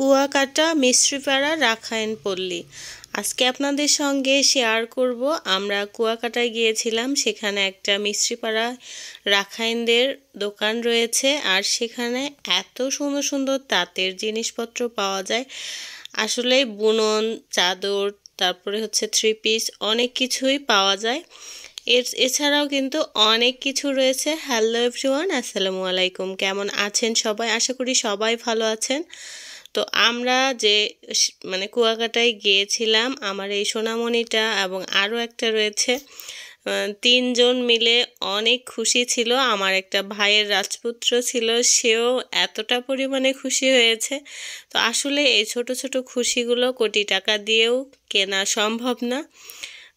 Kuakata Mistripara Rakhine পল্লী। আজকে আপনাদের সঙ্গে শেয়ার করব আমরা কুয়াকাটায় গিয়েছিলাম। সেখানে একটা মিস্ত্রিপাড়া রাখাইনদের দোকান রয়েছে, আর সেখানে এত সুন্দর সুন্দর তাঁতের জিনিসপত্র পাওয়া যায়। আসলে বুনন, চাদর, তারপরে হচ্ছে থ্রি পিস, অনেক কিছুই পাওয়া যায়। এছাড়াও কিন্তু অনেক কিছু রয়েছে। হ্যালো এভরিওয়ান, আসসালামু আলাইকুম। কেমন আছেন সবাই? আশা করি সবাই ভালো আছেন। তো আমরা যে কুয়াকাটায় গিয়েছিলাম, আমার এই সোনামণিটা এবং আরও একটা রয়েছে, তিনজন মিলে অনেক খুশি ছিল। আমার একটা ভাইয়ের রাজপুত্র ছিল, সেও এতটা পরিমাণে খুশি হয়েছে। তো আসলে এই ছোট ছোট খুশিগুলো কোটি টাকা দিয়েও কেনা সম্ভব না।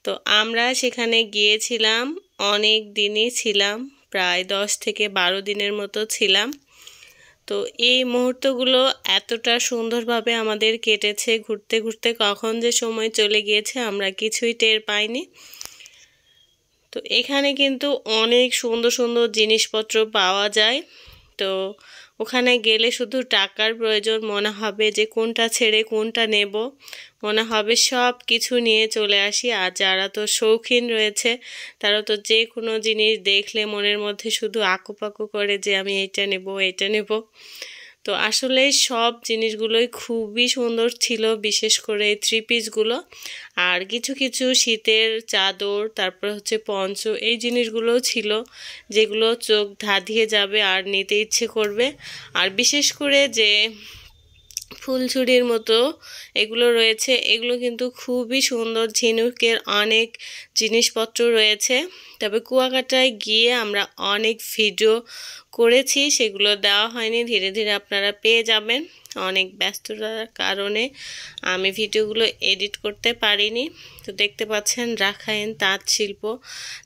তো আমরা সেখানে গিয়েছিলাম, অনেক দিনই ছিলাম, প্রায় 10 থেকে 12 দিনের মতো ছিলাম। তো এই মুহূর্তগুলো এতটা সুন্দরভাবে আমাদের কেটেছে, ঘুরতে ঘুরতে কখন যে সময় চলে গিয়েছে আমরা কিছুই টের পাইনি। তো এখানে কিন্তু অনেক সুন্দর সুন্দর জিনিসপত্র পাওয়া যায়। তো ওখানে গেলে শুধু টাকার প্রয়োজন, মনে হবে যে কোনটা ছেড়ে কোনটা নেব, মনে হবে সব কিছু নিয়ে চলে আসি। আর যারা তো শৌখিন রয়েছে, তারা তো যে কোনো জিনিস দেখলে মনের মধ্যে শুধু আঁকুপাকু করে যে আমি এটা নেব, এটা নেব। তো আসলে সব জিনিসগুলোই খুবই সুন্দর ছিল, বিশেষ করে থ্রি পিসগুলো। আর কিছু কিছু শীতের চাদর, তারপর হচ্ছে পঞ্চ, এই জিনিসগুলোও ছিল যেগুলো চোখ ধাঁধিয়ে যাবে আর নিতে ইচ্ছে করবে। আর বিশেষ করে যে ফুলঝুরির মতো এগুলো রয়েছে, এগুলো কিন্তু খুবই সুন্দর। ঝিনুকের অনেক জিনিসপত্র রয়েছে। তবে কুয়াকাটায় গিয়ে আমরা অনেক ভিডিও করেছি, সেগুলো দেওয়া হয়নি, ধীরে ধীরে আপনারা পেয়ে যাবেন। অনেক ব্যস্ততার কারণে আমি ভিডিওগুলো এডিট করতে পারিনি। তো দেখতে পাচ্ছেন রাখাইন তাঁত শিল্প,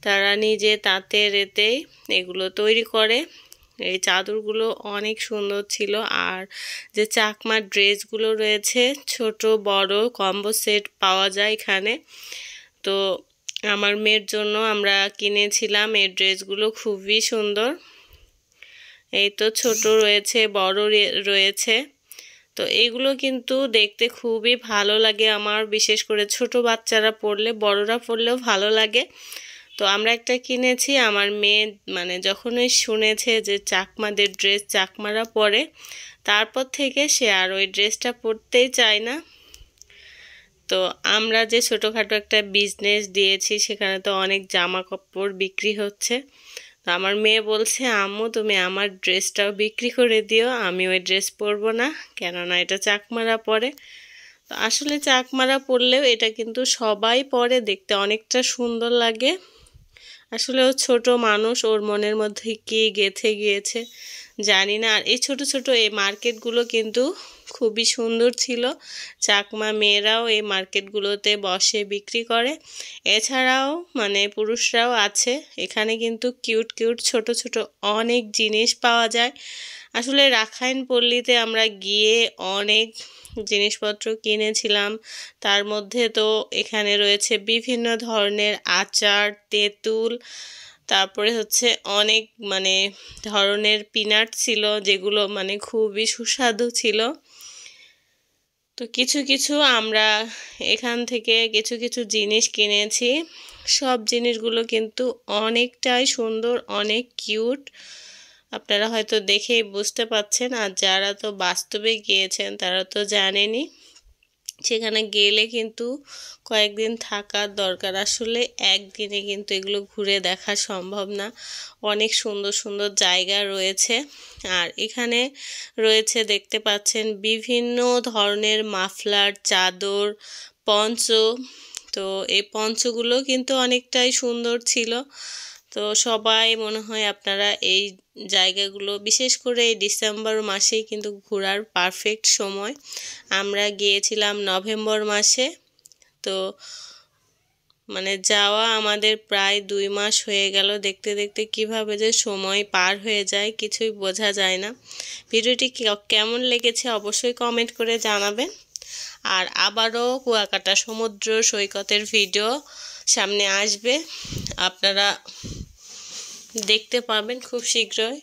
তারা নিজে তাঁতের এতেই এগুলো তৈরি করে। এই চাদরগুলো অনেক সুন্দর ছিল। আর যে চাকমা ড্রেসগুলো রয়েছে, ছোট বড় কম্বো সেট পাওয়া যায় এখানে। তো আমার মেয়ের জন্য আমরা কিনেছিলাম এই ড্রেসগুলো, খুবই সুন্দর। এই তো ছোট রয়েছে, বড় রয়েছে। তো এগুলো কিন্তু দেখতে খুবই ভালো লাগে আমার, বিশেষ করে ছোট বাচ্চারা পরলে, বড়রা পরলেও ভালো লাগে। তো আমরা একটা কিনেছি। আমার মেয়ে যখনই শুনেছে যে চাকমাদের ড্রেস চাকমারা পরে, তারপর থেকে সে আর ওই ড্রেসটা পরতেই চায় না। তো আমরা যে ছোটোখাটো একটা বিজনেস দিয়েছি, সেখানে তো অনেক জামা কাপড় বিক্রি হচ্ছে। তো আমার মেয়ে বলছে, আম্মু তুমি আমার ড্রেসটাও বিক্রি করে দিও, আমি ওই ড্রেস পরবো না, কেননা এটা চাকমারা পরে। তো আসলে চাকমারা পরলেও এটা কিন্তু সবাই পরে, দেখতে অনেকটা সুন্দর লাগে। আসলে ও ছোট মানুষ, ওর মনের মধ্যে কি গেঁথে গিয়েছে জানি না। আর এই ছোট ছোট এই মার্কেটগুলো কিন্তু খুবই সুন্দর ছিল। চাকমা মেয়েরাও এই মার্কেটগুলোতে বসে বিক্রি করে। এছাড়াও পুরুষরাও আছে এখানে, কিন্তু কিউট কিউট ছোট ছোট অনেক জিনিস পাওয়া যায়। আসলে রাখাইন পল্লীতে আমরা গিয়ে অনেক জিনিসপত্র কিনেছিলাম। তার মধ্যে তো এখানে রয়েছে বিভিন্ন ধরনের আচার, তেঁতুল, তারপরে হচ্ছে অনেক ধরনের পিনাট ছিল, যেগুলো খুবই সুস্বাদু ছিল। তো কিছু কিছু আমরা এখান থেকে কিছু কিছু জিনিস কিনেছি। সব জিনিসগুলো কিন্তু অনেকটাই সুন্দর, অনেক কিউট। আপনারা হয়তো দেখেই বুঝতে পাচ্ছেন। আর যারা তো বাস্তবে গিয়েছেন তারা তো জানেনই, সেখানে গেলে কিন্তু কয়েকদিন থাকার দরকার। আসলে একদিনে কিন্তু এগুলো ঘুরে দেখা সম্ভব না। অনেক সুন্দর সুন্দর জায়গা রয়েছে। আর এখানে রয়েছে, দেখতে পাচ্ছেন, বিভিন্ন ধরনের মাফলার, চাদর, পঞ্চ। তো এই পঞ্চগুলো কিন্তু অনেকটাই সুন্দর ছিল। তো সবাই মনে হয় আপনারা এই জায়গাগুলো, বিশেষ করে এই ডিসেম্বর মাসেই কিন্তু ঘোরার পারফেক্ট সময়। আমরা গিয়েছিলাম নভেম্বর মাসে। তো যাওয়া আমাদের প্রায় 2 মাস হয়ে গেল। দেখতে দেখতে কিভাবে যে সময় পার হয়ে যায় কিছুই বোঝা যায় না। ভিডিওটি কেমন লেগেছে অবশ্যই কমেন্ট করে জানাবেন। আর আবারও কুয়াকাটা সমুদ্র সৈকতের ভিডিও সামনে আসবে, আপনারা দেখতে পাবেন খুব শীঘ্রই।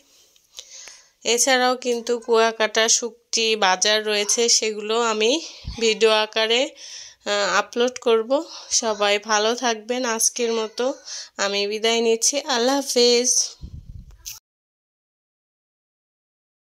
এছাড়াও কিন্তু কুয়াকাটা শুকটি বাজার রয়েছে, সেগুলো আমি ভিডিও আকারে আপলোড করব। সবাই ভালো থাকবেন। আজকের মতো আমি বিদায় নিচ্ছি। আল্লাহ হাফেজ।